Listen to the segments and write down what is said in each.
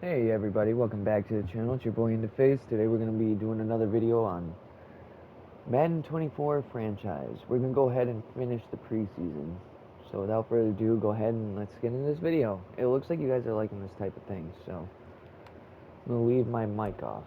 Hey everybody, welcome back to the channel. It's your boy InTheFace. Today we're going to be doing another video on Madden 24 franchise. We're going to go ahead and finish the preseason. So without further ado, go ahead and let's get into this video. It looks like you guys are liking this type of thing, so I'm going to leave my mic off.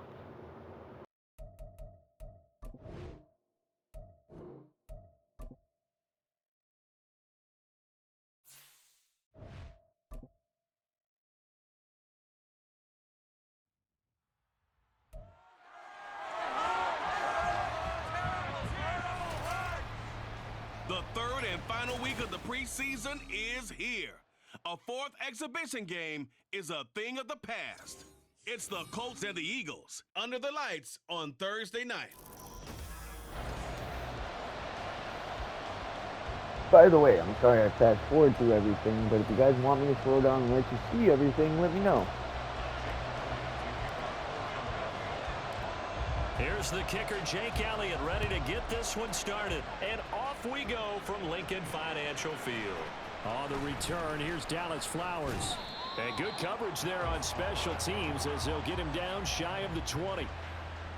The third and final week of the preseason is here. A fourth exhibition game is a thing of the past. It's the Colts and the Eagles under the lights on Thursday night. By the way, I'm sorry I fast forward through everything, but if you guys want me to slow down and let you see everything, let me know. Here's the kicker, Jake Elliott, ready to get this one started. And off we go from Lincoln Financial Field. On the return, here's Dallas Flowers. And good coverage there on special teams as they'll get him down shy of the 20.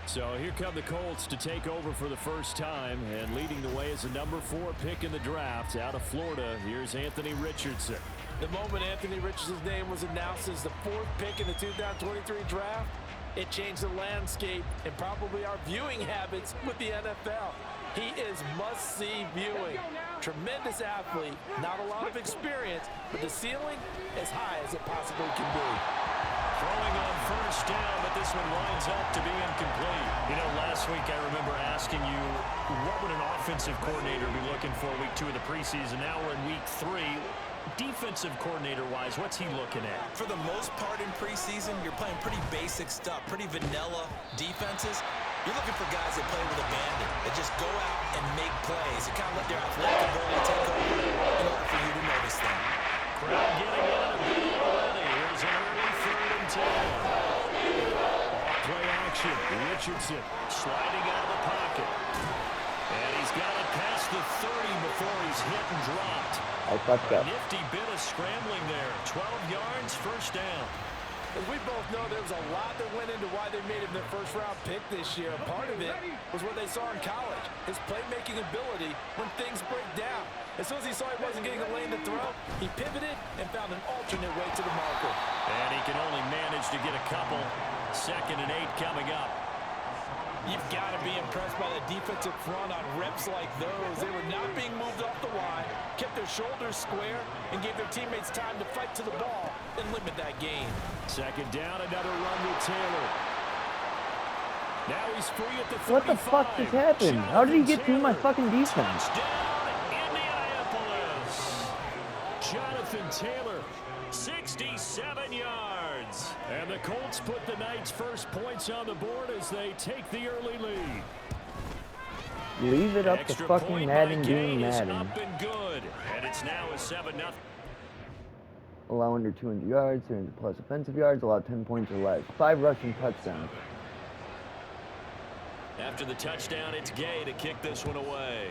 So here come the Colts to take over for the first time. And leading the way is the number 4 pick in the draft out of Florida. Here's Anthony Richardson. The moment Anthony Richardson's name was announced as the 4th pick in the 2023 draft, it changed the landscape and probably our viewing habits with the NFL. He is must-see viewing. Tremendous athlete, not a lot of experience, but the ceiling as high as it possibly can be. Throwing on first down, but this one winds up to be incomplete. You know, last week I remember asking you, what would an offensive coordinator be looking for week 2 of the preseason? Now we're in week 3. Defensive coordinator-wise, what's he looking at? For the most part in preseason, you're playing pretty basic stuff, pretty vanilla defenses. You're looking for guys that play with abandon, that just go out and make plays, and kind of let their athletic ability take over in order for you to notice them. Crowd getting in a bit already. Here's an early 3rd and 10. Off play action. Richardson sliding out of the pocket. And he's got it past the 30 before he's hit and dropped. I fucked up. A nifty bit of scrambling there. 12 yards, first down. As we both know, there was a lot that went into why they made him their first-round pick this year. Part of it was what they saw in college, his playmaking ability when things break down. As soon as he saw he wasn't getting a lane to throw, he pivoted and found an alternate way to the marker. And he can only manage to get a couple. 2nd and 8 coming up. You've got to be impressed by the defensive front on reps like those. They were not being moved off the line, kept their shoulders square, and gave their teammates time to fight to the ball and limit that gain. 2nd down, another run with Taylor. Now he's free at the 35. What the fuck just happened? How did he get through my fucking defense? Touchdown, Indianapolis. Jonathan Taylor, 67 yards. And the Colts put the Knights' first points on the board as they take the early lead. Leave it up to Extra fucking point Madden by being Gay is Madden. up and good. And it's now a 7-0. Allow under 200 yards, 300 plus offensive yards, allow 10 points or less. 5 rushing touchdowns. After the touchdown, it's Gay to kick this one away.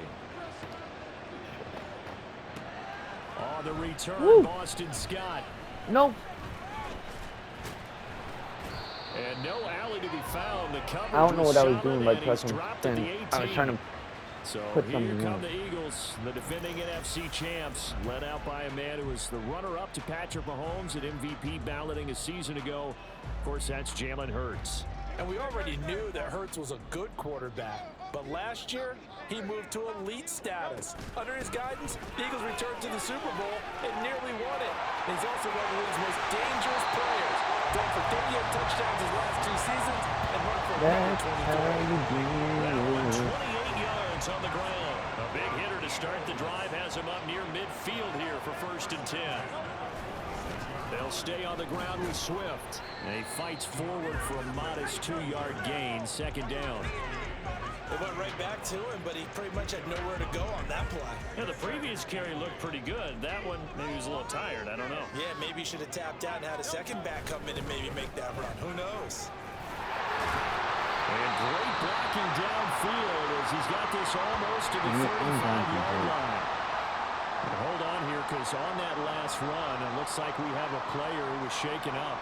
On the return, Woo. Boston Scott. Nope. And no alley to be found. The coverage I don't know what I was doing by solid, and he's pressing dropped at the thing. 18. I was trying to So put here something come in. the Eagles, the defending NFC champs, led out by a man who was the runner-up to Patrick Mahomes at MVP balloting a season ago. Of course, that's Jalen Hurts. And we already knew that Hurts was a good quarterback. But last year, he moved to elite status. Under his guidance, the Eagles returned to the Super Bowl and nearly won it. And he's also one of the league's most dangerous players. Thrown for 38 touchdowns his last 2 seasons and run for That's 123. how you do it. 28 yards on the ground. A big hitter to start the drive has him up near midfield here for 1st and 10. They'll stay on the ground with Swift. And he fights forward for a modest 2-yard gain. 2nd down. They went right back to him, but he pretty much had nowhere to go on that play. Yeah, the previous carry looked pretty good. That one, maybe he was a little tired. I don't know. Yeah, maybe he should have tapped out and had a second back come in and maybe make that run. Who knows? And great blocking downfield as he's got this almost to the 35-yard line. But hold on here, because on that last run, it looks like we have a player who was shaken up.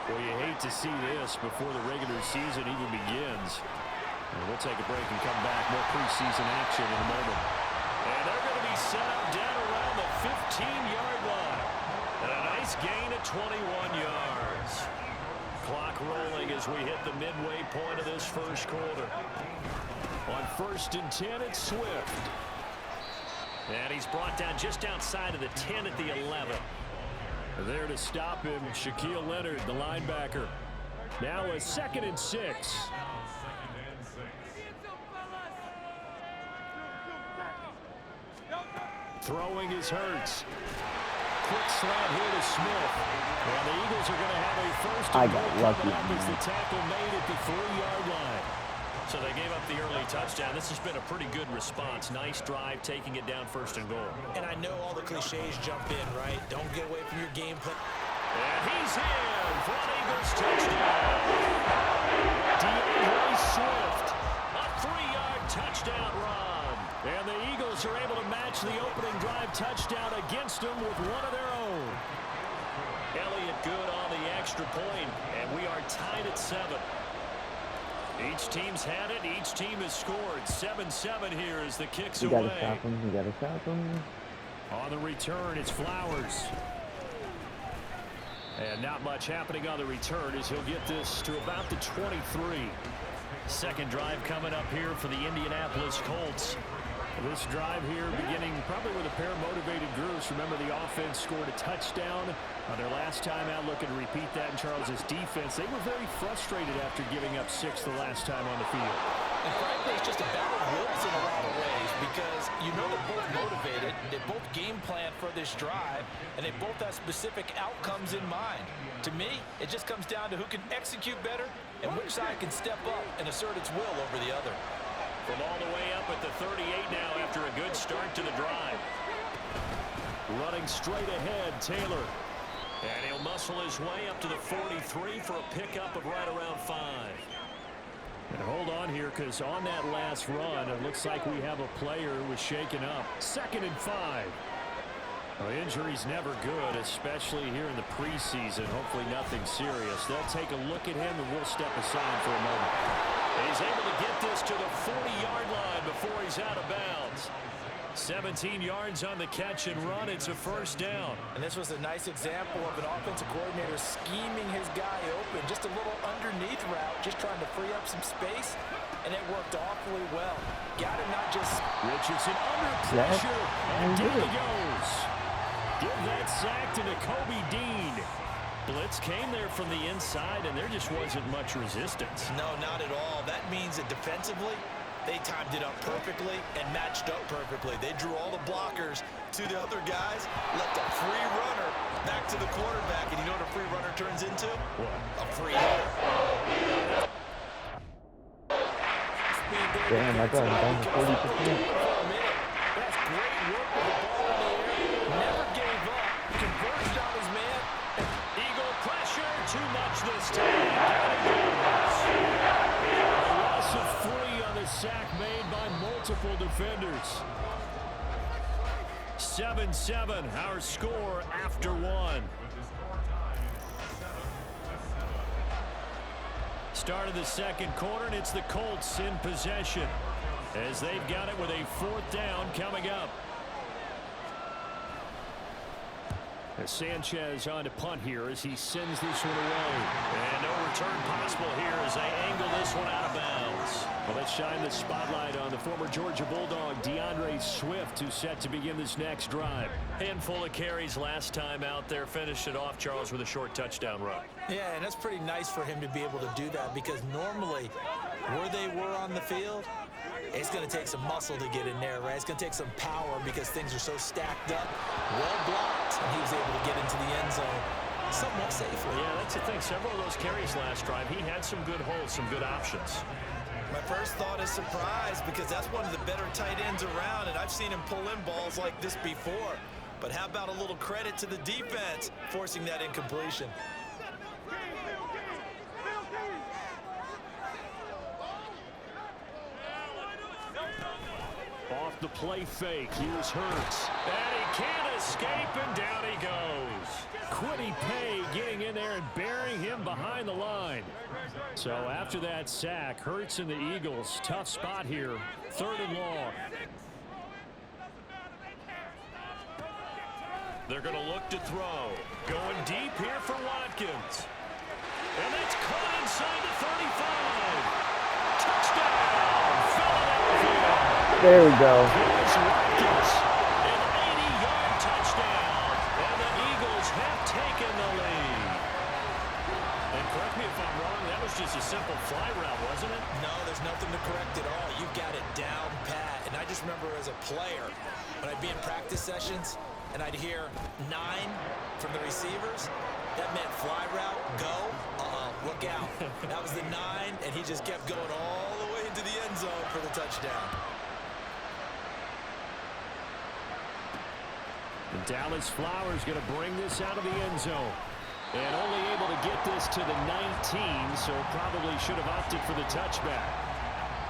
Well, you hate to see this before the regular season even begins. And we'll take a break and come back. More preseason action in a moment. And they're going to be set up down around the 15-yard line. And a nice gain of 21 yards. Clock rolling as we hit the midway point of this first quarter. On 1st and 10, it's Swift. And he's brought down just outside of the 10 at the 11. There to stop him, Shaquille Leonard, the linebacker. Now a 2nd and 6. Throwing is Hurts. Quick slant here to Smith. And the Eagles are going to have a first and goal coming up as the tackle made at the 3-yard line. So they gave up the early touchdown. This has been a pretty good response. Nice drive, taking it down 1st and goal. And I know all the cliches jump in, right? Don't get away from your game plan. And he's in for an Eagles touchdown. DeAndre Swift, a 3-yard touchdown run. And the Eagles are able to match the opening drive touchdown against them with one of their own. Elliott good on the extra point, and we are tied at 7. Each team's had it. Each team has scored. 7-7 here as the kicks away. You gotta stop him. You gotta stop him. On the return, it's Flowers. And not much happening on the return as he'll get this to about the 23. Second drive coming up here for the Indianapolis Colts. This drive here beginning probably with a pair of motivated groups. Remember, the offense scored a touchdown on their last time out, looking to repeat that in Charles's defense. They were very frustrated after giving up 6 the last time on the field. And frankly, it's just a battle of wills in a lot of ways because you know they're both motivated, they both game plan for this drive, and they both have specific outcomes in mind. To me, it just comes down to who can execute better and which side can step up and assert its will over the other. From all the way up at the 38 now after a good start to the drive. Running straight ahead, Taylor. And he'll muscle his way up to the 43 for a pickup of right around 5. And hold on here, because on that last run, it looks like we have a player who was shaken up. 2nd and 5. Well, injury's never good, especially here in the preseason. Hopefully nothing serious. They'll take a look at him, and we'll step aside for a moment. And he's able to get this to the 40-yard line before he's out of bounds. 17 yards on the catch and run. It's a first down. And this was a nice example of an offensive coordinator scheming his guy open. Just a little underneath route, just trying to free up some space, and it worked awfully well. Got him not just... Richardson under pressure, and there he goes. Give that sack to Nakobe Dean. Blitz came there from the inside, and there just wasn't much resistance. No, not at all. That means that defensively, they timed it up perfectly and matched up perfectly. They drew all the blockers to the other guys, left a free runner back to the quarterback, and you know what a free runner turns into? What? A free hitter. Damn, I thought I was down to 40%. That's great work with the ball in the air. Never gave up. Converged on his man. Eagle pressure, too much this time. A loss of 3 on the sack made by multiple defenders. 7-7, our score after 1. Start of the second quarter, and it's the Colts in possession as they've got it with a 4th down coming up. As Sanchez on to punt here as he sends this one away. And no return possible here as they angle this one out of bounds. Well, let's shine the spotlight on the former Georgia Bulldog, DeAndre Swift, who's set to begin this next drive. Handful of carries last time out there. Finished it off, Charles, with a short touchdown run. Yeah, and that's pretty nice for him to be able to do that because normally where they were on the field, it's going to take some muscle to get in there, right? It's going to take some power because things are so stacked up, well blocked, and he was able to get into the end zone somewhat safely. Yeah, that's the thing. Several of those carries last drive, he had some good holes, some good options. My first thought is surprise because that's one of the better tight ends around, and I've seen him pull in balls like this before. But how about a little credit to the defense forcing that incompletion? Off the play fake, here's Hurts. And he can't escape, and down he goes. Quiddy Pay getting in there and burying him behind the line. So after that sack, Hurts and the Eagles, tough spot here, 3rd and long. They're going to look to throw. Going deep here for Watkins. And that's caught inside the 35. Touchdown, Philadelphia. There we go. Here's Watkins. An 80-yard touchdown. And the Eagles have taken the lead. And correct me if I'm wrong, that was just a simple fly route, wasn't it? No, there's nothing to correct at all. You got it down pat. And I just remember as a player, when I'd be in practice sessions, and I'd hear 9 from the receivers, that meant fly route, go, look out. That was the 9, and he just kept going all the way into the end zone for the touchdown. And Dallas Flowers going to bring this out of the end zone. And only able to get this to the 19, so probably should have opted for the touchback.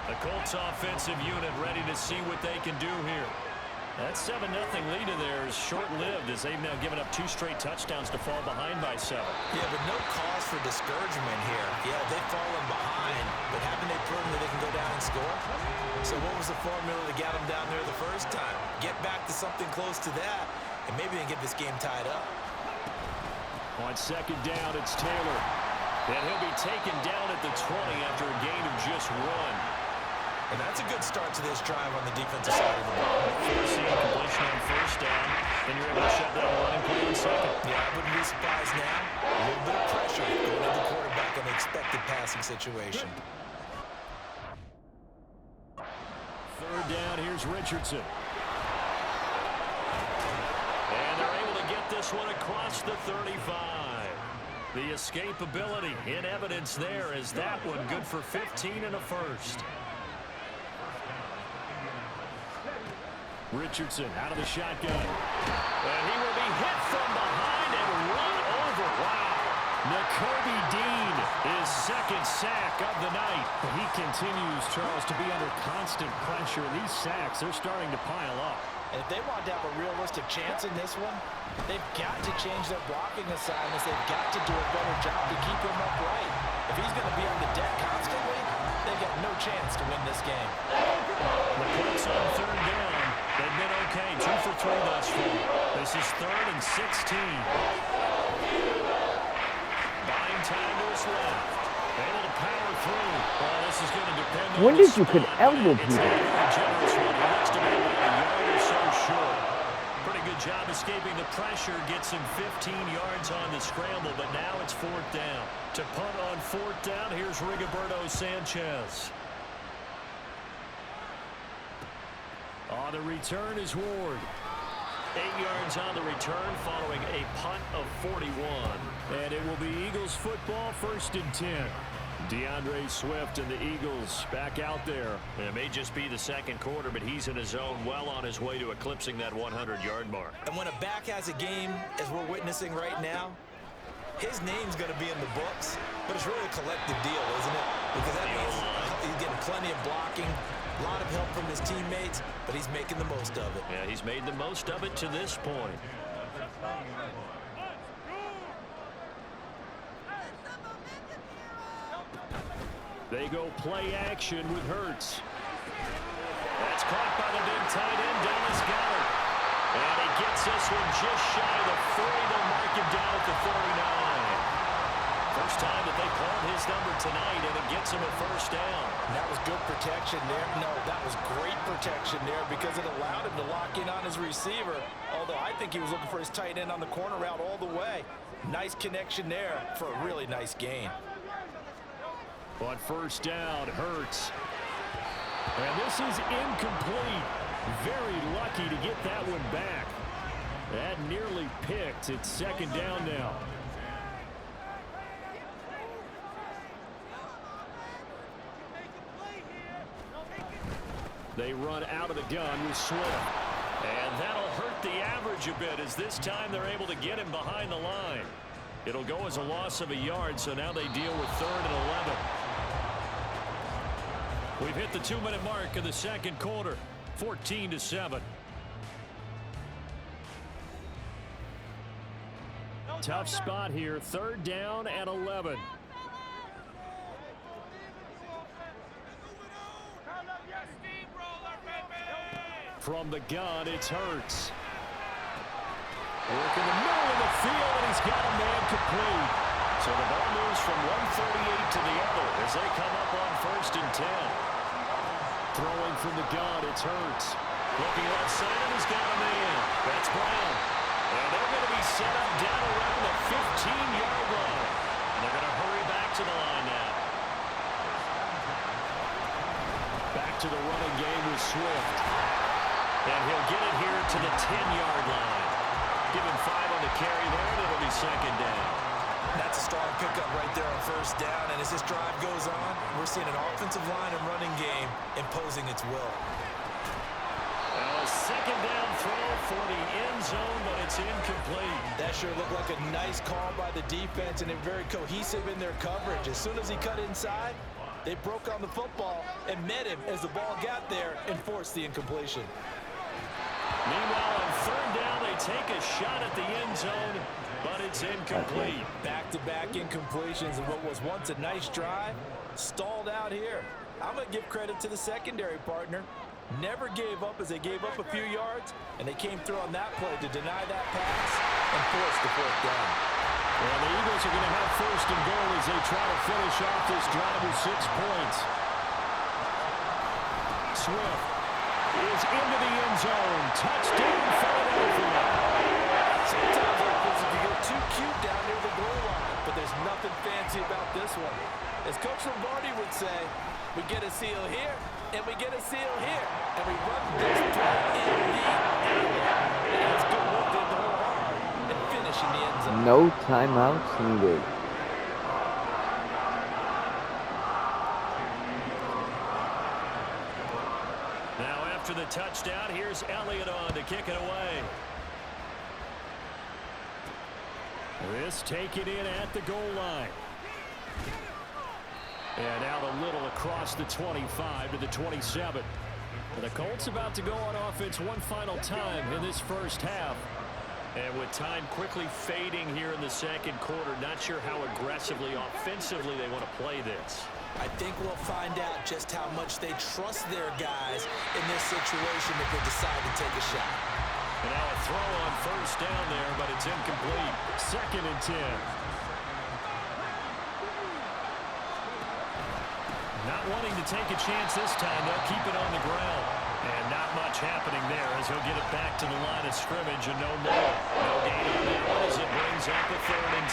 The Colts offensive unit ready to see what they can do here. That 7-0 lead of theirs short-lived as they've now given up 2 straight touchdowns to fall behind by 7. Yeah, but no cause for discouragement here. Yeah, they've fallen behind, but haven't they proven that they can go down and score? So what was the formula to get them down there the first time? Get back to something close to that, and maybe they can get this game tied up. On 2nd down, it's Taylor. And he'll be taken down at the 20 after a gain of just 1. And that's a good start to this drive on the defensive side of the ball. Forcing completion on 1st down, and you're able to shut down the running play on 2nd. Yeah, I wouldn't be surprised now. A little bit of pressure going to the quarterback in the expected passing situation. 3rd down, here's Richardson. And they're able to get this one across the 35. The escapability in evidence there as that one good for 15 and a first. Richardson out of the shotgun. And he will be hit from behind and run over. Wow. Nakobe Dean, his 2nd sack of the night. He continues, Charles, to be under constant pressure. These sacks, they're starting to pile up. And if they want to have a realistic chance in this one, they've got to change their blocking assignments. They've got to do a better job to keep him upright. If he's going to be on the deck constantly, they've got no chance to win this game. The Colts on 3rd down. They've been okay, 2 for 3 thus far. This is 3rd and 16. Buying time to his left. Able to power through. Well, this is going to depend on When did you could elbow It's a people? very generous one. He looks to be about a yard or so short. Pretty good job escaping the pressure. Gets him 15 yards on the scramble, but now it's 4th down. To punt on 4th down, here's Rigoberto Sanchez. On the return is Ward. 8 yards on the return following a punt of 41. And it will be Eagles football, 1st and 10. DeAndre Swift and the Eagles back out there. It may just be the 2nd quarter, but he's in his zone, well on his way to eclipsing that 100-yard mark. And when a back has a game, as we're witnessing right now, his name's going to be in the books, but it's really a collective deal, isn't it? Because that means he's getting plenty of blocking, a lot of help from his teammates, but he's making the most of it. Yeah, he's made the most of it to this point. They go play action with Hurts. That's caught by the big tight end, Dallas Goedert. And he gets this one just shy of the 40. They'll mark him down at the 39. First time that they called his number tonight, and it gets him a 1st down. And that was good protection there. No, that was great protection there because it allowed him to lock in on his receiver. Although I think he was looking for his tight end on the corner route all the way. Nice connection there for a really nice gain. On 1st down, Hurts. And this is incomplete. Very lucky to get that one back. That nearly picked. It's 2nd down now. They run out of the gun with Swift. And that'll hurt the average a bit as this time they're able to get him behind the line. It'll go as a loss of a yard, so now they deal with 3rd and 11. We've hit the 2-minute mark of the 2nd quarter. 14-7. Tough spot here. 3rd down and 11. From the gun, it's Hurts. Work in the middle of the field, and he's got a man complete. So the ball moves from one 38 to the other as they come up on 1st and 10. Throwing from the gun, it's Hurts. Looking left side, and he's got a man. That's Brown. And they're going to be set up down around the 15-yard line. And they're going to hurry back to the line now. Back to the running game with Swift. And he'll get it here to the 10-yard line. Give him 5 on the carry there, and it'll be 2nd down. That's a strong pickup right there on 1st down. And as this drive goes on, we're seeing an offensive line and running game imposing its will. A 2nd down throw for the end zone, but it's incomplete. That sure looked like a nice call by the defense, and they're very cohesive in their coverage. As soon as he cut inside, they broke on the football and met him as the ball got there and forced the incompletion. Meanwhile, on 3rd down, they take a shot at the end zone, but it's incomplete. Back-to-back incompletions, and what was once a nice drive stalled out here. I'm going to give credit to the secondary partner. Never gave up as they gave up a few yards, and they came through on that play to deny that pass and force the 4th down. Well, the Eagles are going to have 1st and goal as they try to finish off this drive with 6 points. Swift is into the end zone. Touchdown, Philadelphia. Sometimes like this, if you get too cute down near the goal line, but there's nothing fancy about this one. As Coach Lombardi would say, we get a seal here, and we get a seal here, and we run this play in the alley. And it's good work there to hold hard and finish in the end zone. No timeouts needed. Now after the touchdown, here's Elliott on to kick it away. This taken in at the goal line. And out a little across the 25 to the 27. And the Colts about to go on offense one final time in this 1st half. And with time quickly fading here in the 2nd quarter, not sure how aggressively, offensively they want to play this. I think we'll find out just how much they trust their guys in this situation if they decide to take a shot. And now a throw on 1st down there, but it's incomplete. 2nd and 10. Not wanting to take a chance this time, they'll keep it on the ground. And not much happening there as he'll get it back to the line of scrimmage and no more. No gain on that one as it brings up a 3rd and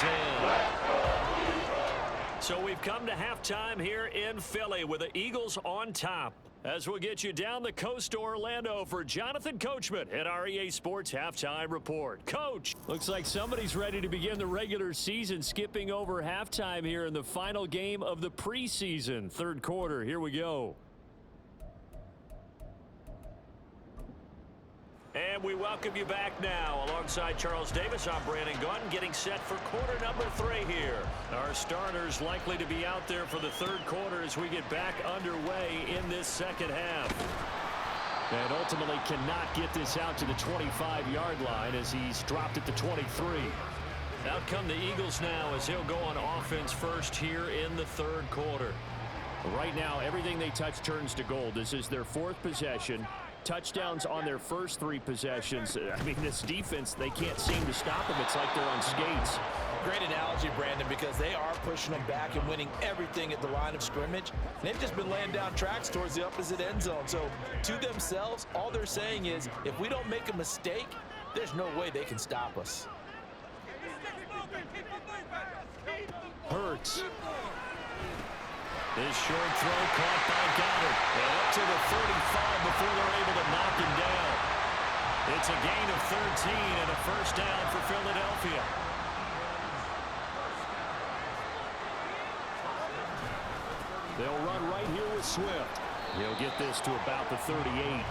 10. So we've come to halftime here in Philly with the Eagles on top. As we'll get you down the coast to Orlando for Jonathan Coachman at our EA Sports Halftime Report. Coach, looks like somebody's ready to begin the regular season, skipping over halftime here in the final game of the preseason. 3rd quarter, here we go. And we welcome you back now. Alongside Charles Davis, I'm Brandon Gunn, getting set for quarter number 3 here. Our starters likely to be out there for the 3rd quarter as we get back underway in this 2nd half. And ultimately cannot get this out to the 25-yard line as he's dropped at the 23. Out come the Eagles now as he'll go on offense first here in the 3rd quarter. Right now, everything they touch turns to gold. This is their 4th possession. Touchdowns on their first 3 possessions. I mean, this defense, they can't seem to stop them. It's like they're on skates. Great analogy, Brandon, because they are pushing them back and winning everything at the line of scrimmage. They've just been laying down tracks towards the opposite end zone. So to themselves, all they're saying is, if we don't make a mistake, there's no way they can stop us. Hurts. This short throw caught by Goddard. And up to the 35 before they're able to knock him down. It's a gain of 13 and a 1st down for Philadelphia. They'll run right here with Swift. He'll get this to about the 38.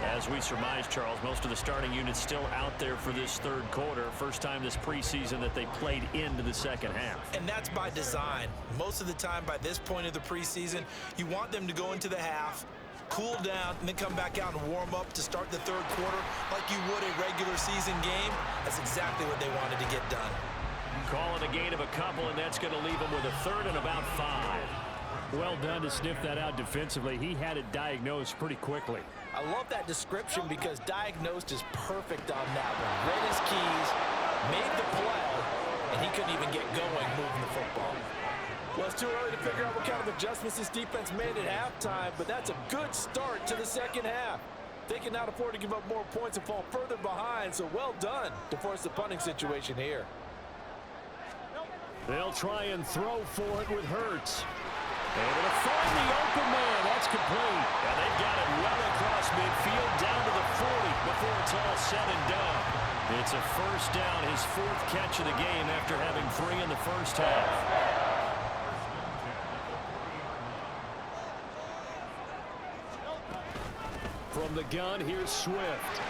As we surmise, Charles, most of the starting units still out there for this 3rd quarter. First time this preseason that they played into the 2nd half. And that's by design. Most of the time by this point of the preseason, you want them to go into the half cool down, and then come back out and warm up to start the third quarter like you would a regular season game. That's exactly what they wanted to get done. Call it a gain of a couple, and that's going to leave them with a third and about 5. Well done to sniff that out defensively. He had it diagnosed pretty quickly. I love that description because diagnosed is perfect on that one. Read his keys, made the play, and he couldn't even get going moving the football. Well, it's too early to figure out what kind of adjustments this defense made at halftime, but that's a good start to the second half. They can not afford to give up more points and fall further behind, so well done to force the punting situation here. They'll try and throw for it with Hurts. Able to find the open man. That's complete. And they've got it well across midfield down to the 40 before it's all said and done. It's a first down, his 4th catch of the game after having 3 in the first half. From the gun, here's Swift.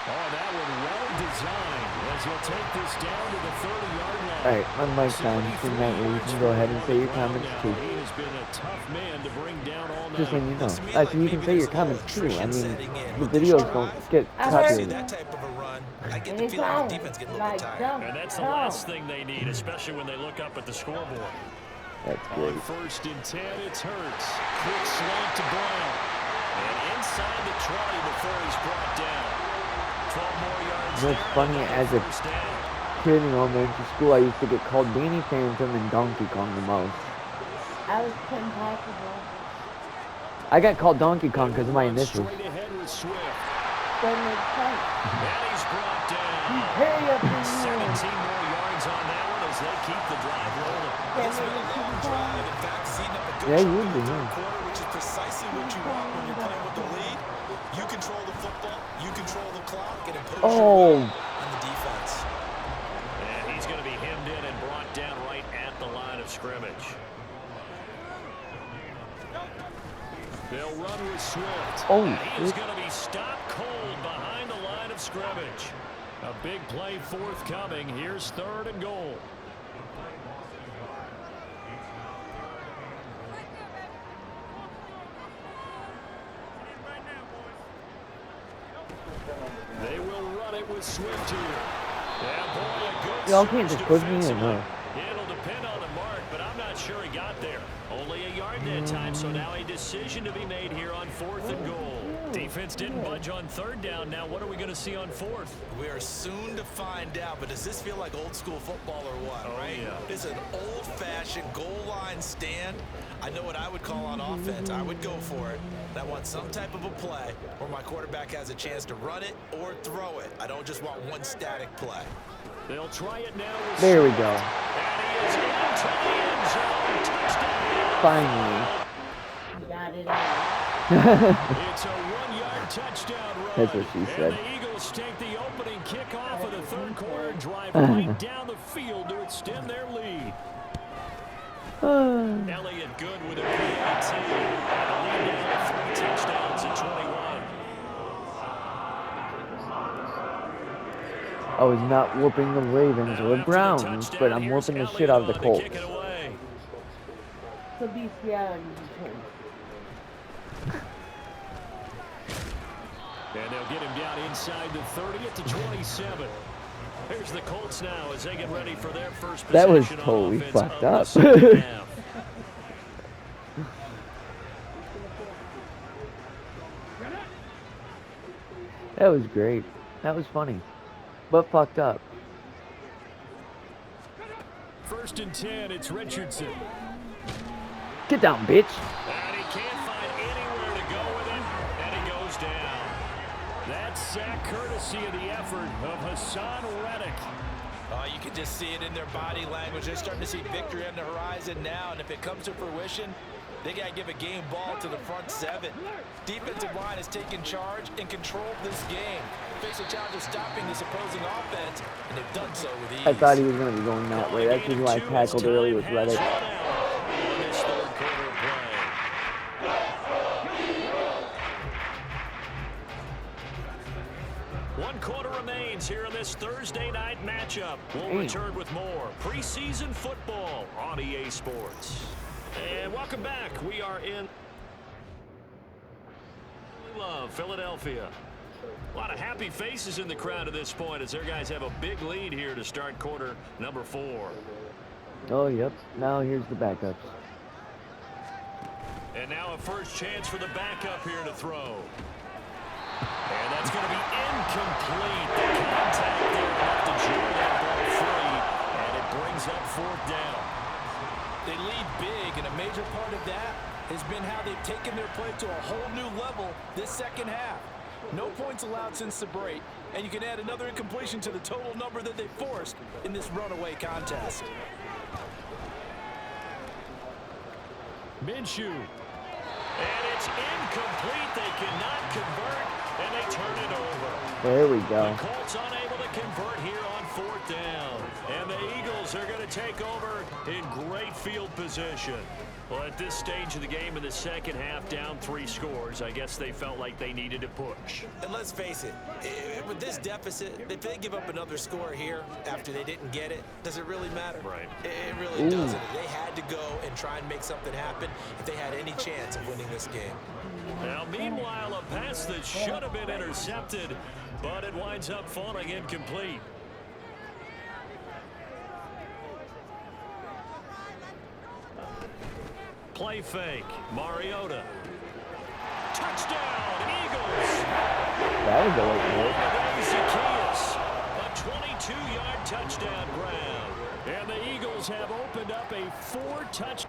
Oh, that one well designed as he'll take this down to the 30-yard line. All right, my mic's on, so that way you can go ahead and say your comments too. He has been a tough man to bring down all night. Just letting you know. So you can say your comments too. I mean, the videos don't get copyrighted. That type of a run, I get the feeling the defense getting a little bit tired. And that's the last thing they need, especially when they look up at the scoreboard. That's great. On 1st and 10, it's Hurts. Quick slant to Brown. And inside the 20 before he's brought down. 12 more yards. It's funny, as a kid in elementary school, I used to get called Danny Phantom and Donkey Kong the most. I was impossible. I got called Donkey Kong because of my initials. Straight ahead with Swift. That makes sense. And he's brought down. Hurry up and 17 more yards on that one as they keep the drive rolling. It's been a long drive. In fact, seeing up a good Yeah, chunk you of the do, third yeah. quarter, which is precisely what you want when you're playing with the lead. You control the football, you control the clock, and impose your will on the defense. And he's going to be hemmed in and brought down right at the line of scrimmage. They'll run with Swift. Oh, he's going to be stopped cold behind the line of scrimmage. A big play forthcoming. Here's 3rd and goal. They will run it with Swift here. Yeah, boy, a good Y'all can't just push me in, defensively. no. It'll depend on the mark, but I'm not sure he got there. Only a yard that time, so now a decision to be made here on 4th and goal. Defense didn't budge on 3rd down. Now what are we going to see on 4th? We are soon to find out, but does this feel like old school football or what, right? Yeah. It's an old-fashioned goal line stand. I know what I would call on offense. I would go for it. And I want some type of a play where my quarterback has a chance to run it or throw it. I don't just want one static play. They'll try it now. With There we Swift. go. And he is into the end zone. Touchdown. Finally. got it out. It's a 1-yard touchdown run. That's what she said. And the Eagles take the opening kickoff of the 3rd quarter and drive right down the field to extend their lead. Elliott good with a PAT. And a lead down to 3 touchdowns at 21. I was not whooping the Ravens or the Browns, but I'm whooping the shit out of the Colts. Could be Seattle and Detroit. And they'll get him down inside the 30 at the 27. Here's the Colts now as they get ready for their first possession. That was on totally offense fucked of up. the second half. That was great. That was funny. But fucked up. 1st and 10, it's Richardson. Get down, bitch. And he can't find anywhere to go with it, and he goes down. That's sack courtesy of the effort of Hassan Reddick. You can just see it in their body language. They're starting to see victory on the horizon now, and if it comes to fruition, they got to give a game ball to the front 7. Defensive line has taken charge and controlled this game. Face a challenge of stopping this opposing offense, and they've done so with ease. I thought he was going to be going that way. That's why I tackled early with Reddick. One quarter remains here in this Thursday night matchup. We'll return with more preseason football on EA Sports. And welcome back. We are in love, Philadelphia. A lot of happy faces in the crowd at this point as their guys have a big lead here to start quarter number 4. Oh, yep. Now here's the backups. And now a first chance for the backup here to throw. And that's going to be incomplete. The contact there left the Jordan that ball free, and it brings up 4th down. They lead big, and a major part of that has been how they've taken their play to a whole new level this second half. No points allowed since the break, and you can add another incompletion to the total number that they forced in this runaway contest. Minshew. And it's incomplete. They cannot convert, and they turn it over. There we go. The Colts unable to convert here on 4th down. And the Eagles are going to take over in great field position. Well, at this stage of the game in the second half, down 3 scores, I guess they felt like they needed to push. And let's face it, with this deficit, if they give up another score here after they didn't get it, does it really matter? Right. It really doesn't. They had to go and try and make something happen if they had any chance of winning this game. Now, meanwhile, a pass that should have been intercepted, but it winds up falling incomplete. Play fake. Mariota. Touchdown, Eagles. That was a late hit. Zacchaeus. A 22-yard touchdown grab. And the Eagles have opened up a 4-touch.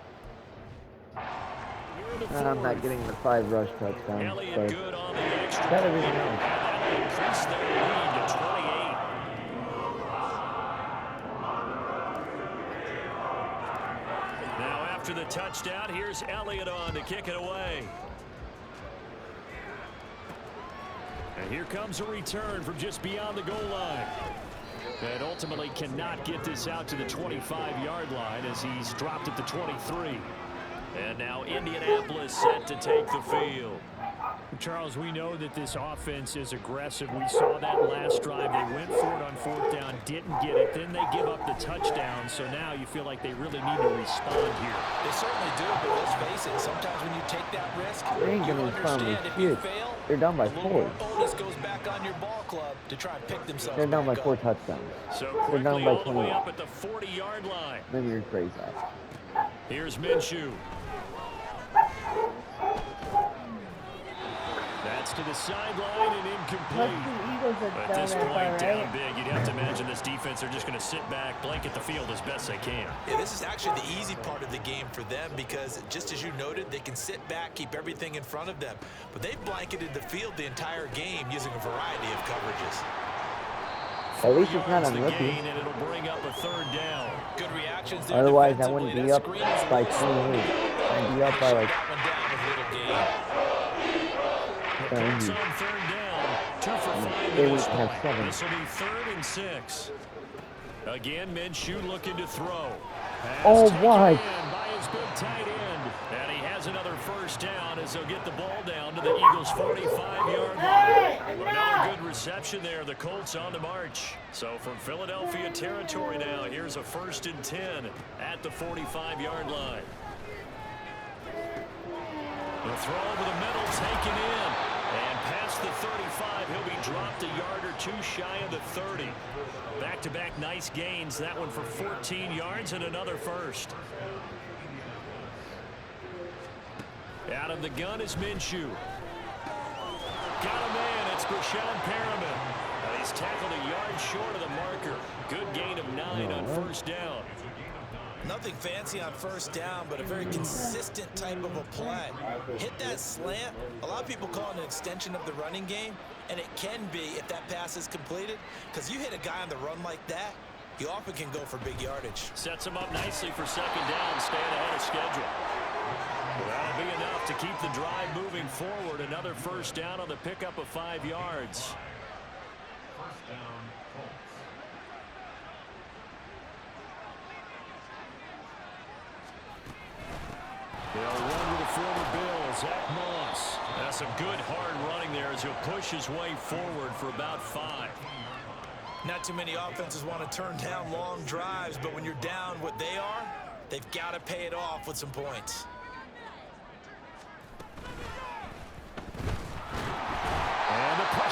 I'm not getting the 5 rush touchdowns, Elliott but good on the extra. got everything else. That will increase their lead to 28. Now after the touchdown, here's Elliott on to kick it away. And here comes a return from just beyond the goal line. And ultimately cannot get this out to the 25-yard line as he's dropped at the 23. And now Indianapolis set to take the field. Charles, we know that this offense is aggressive. We saw that last drive. They went for it on 4th down, didn't get it. Then they give up the touchdown. So now you feel like they really need to respond here. They certainly do, but let's face it, sometimes when you take that risk, They ain't you gonna respond understand with if you shit. fail, They're down by a little 4. more onus goes back on your ball club to try and pick themselves They're down by back 4 up. touchdowns. So They're down quickly by all the way 20. up at the 40-yard line. Maybe you're crazy. Here's Minshew. That's to the sideline and Plus incomplete. the Eagles are At down this there point, by down right. big, you'd have to imagine this defense are just going to sit back, blanket the field as best they can. Yeah, this is actually the easy part of the game for them because, just as you noted, they can sit back, keep everything in front of them. But they've blanketed the field the entire game using a variety of coverages. At least it's not Yards on the rookie. gain, and it'll bring up a 3rd down. Good reactions there. Otherwise, I defensively. wouldn't be That up screen is a by little slow. 28. I'd be up by like That one down with little gain. The Colts on 3rd down, 2 for 5 They in would this have one. 7. This will be 3rd and 6. Again, Minshew looking to throw. Pass Oh, taken why? in by his big tight end. And he has another first down as they'll get the ball down to the Eagles' 45-yard line. Another good reception there. The Colts on the march. So from Philadelphia territory now, here's a 1st and 10 at the 45-yard line. The throw over the middle taken in. And past the 35, he'll be dropped a yard or 2 shy of the 30. Back-to-back nice gains. That one for 14 yards and another first. Out of the gun is Minshew. Got a man. It's Brashad Perriman. He's tackled a yard short of the marker. Good gain of 9 on 1st down. Nothing fancy on 1st down, but a very consistent type of a play. Hit that slant. A lot of people call it an extension of the running game, and it can be if that pass is completed, because you hit a guy on the run like that, you often can go for big yardage. Sets him up nicely for 2nd down, staying ahead of schedule. That'll be enough to keep the drive moving forward. Another 1st down on the pickup of 5 yards. They'll run with the former Bill, Zach Moss. That's some good hard running there as he'll push his way forward for about 5. Not too many offenses want to turn down long drives, but when you're down what they are, they've got to pay it off with some points.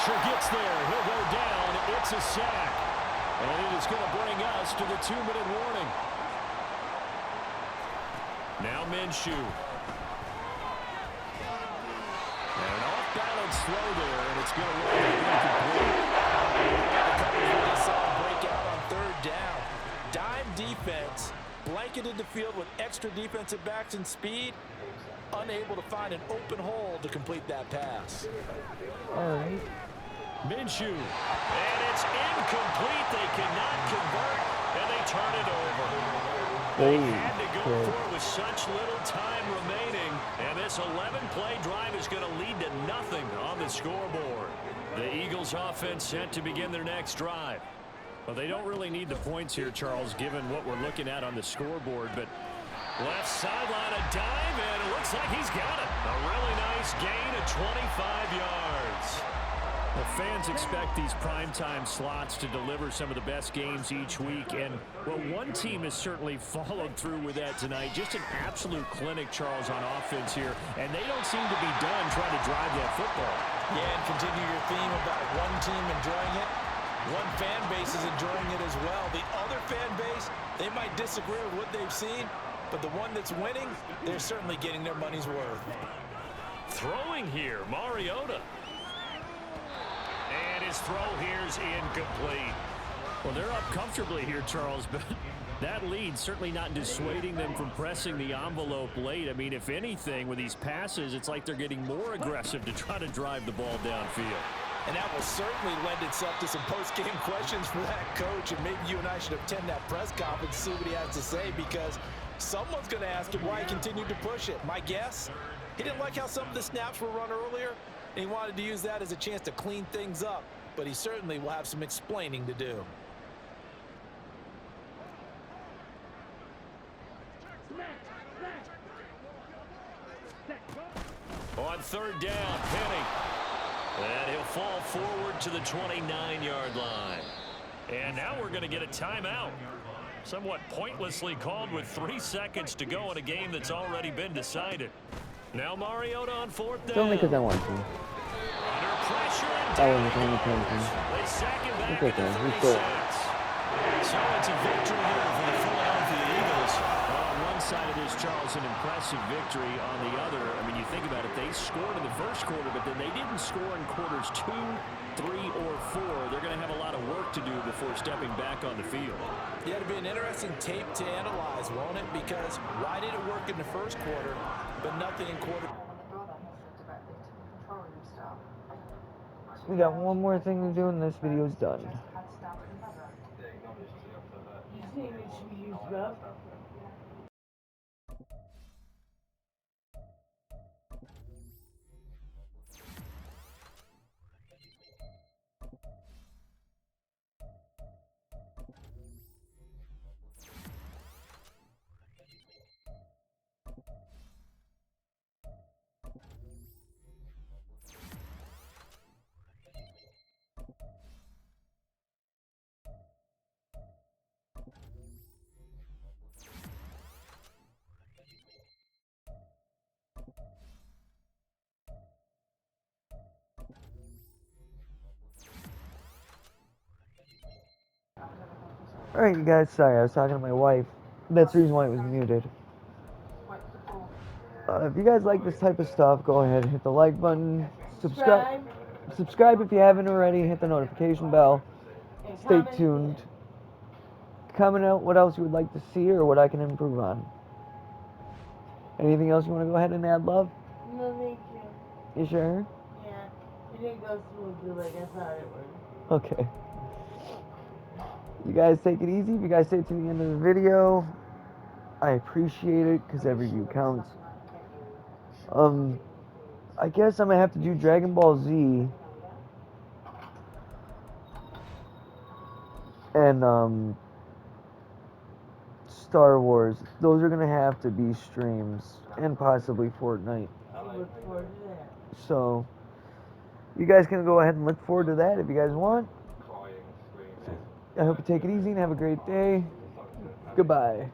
pressure gets there. He'll go down. It's a sack. And it is going to bring us to the 2-minute warning. Now Minshew. And an off-balance throw there, and it's going to run incomplete. They saw him break out on 3rd down. Dime defense, blanketed the field with extra defensive backs and speed, unable to find an open hole to complete that pass. All right. Minshew. And it's incomplete. They cannot convert, and they turn it over. They had to go for it with such little time remaining, and this 11-play drive is going to lead to nothing on the scoreboard. The Eagles offense set to begin their next drive. Well, they don't really need the points here, Charles, given what we're looking at on the scoreboard, but left sideline a dive, and it looks like he's got it. A really nice gain of 25 yards. The fans expect these primetime slots to deliver some of the best games each week, and, well, one team has certainly followed through with that tonight. Just an absolute clinic, Charles, on offense here, and they don't seem to be done trying to drive that football. Yeah, and continue your theme about one team enjoying it. One fan base is enjoying it as well. The other fan base, they might disagree with what they've seen, but the one that's winning, they're certainly getting their money's worth. Throwing here, Mariota. And his throw here's incomplete. Well, they're up comfortably here, Charles, but that lead certainly not dissuading them from pressing the envelope late. I mean, if anything, with these passes, it's like they're getting more aggressive to try to drive the ball downfield. And that will certainly lend itself to some post-game questions for that coach, and maybe you and I should attend that press conference and see what he has to say, because someone's going to ask him why he continued to push it. My guess, he didn't like how some of the snaps were run earlier, and he wanted to use that as a chance to clean things up, but he certainly will have some explaining to do. On 3rd down, Penny. And he'll fall forward to the 29-yard line. And now we're going to get a timeout. Somewhat pointlessly called with 3 seconds to go in a game that's already been decided. Now Mariota on 4th down. Only because I want to. Under pressure and That down was the only he thing. goes. They sack him back It's okay. at the He's 3 good. sacks. So it's a victory here for the Philadelphia Eagles. Well, on one side of this, Charles, an impressive victory. On the other, I mean, you think about it, they scored in the first quarter, but then they didn't score in quarters 2, 3, or 4. They're going to have a lot of work to do before stepping back on the field. Yeah, it'll be an interesting tape to analyze, won't it? Because why did it work in the first quarter, but nothing in quarter? We got one more thing to do and this video's done. You see me should be used up? Alright, you guys, sorry, I was talking to my wife. That's the reason why it was muted. If you guys like this type of stuff, go ahead, hit the like button, subscribe if you haven't already, hit the notification bell, And stay comment. tuned. Comment out what else you would like to see or what I can improve on. Anything else you want to go ahead and add, love? No, thank you. You sure? Yeah, it didn't go smoothly like I thought it would. Okay. You guys take it easy. If you guys stay to the end of the video, I appreciate it because every view counts. I guess I'm gonna have to do Dragon Ball Z and Star Wars. Those are gonna have to be streams and possibly Fortnite. I look forward to that. So you guys can go ahead and look forward to that if you guys want. I hope you take it easy and have a great day. Goodbye.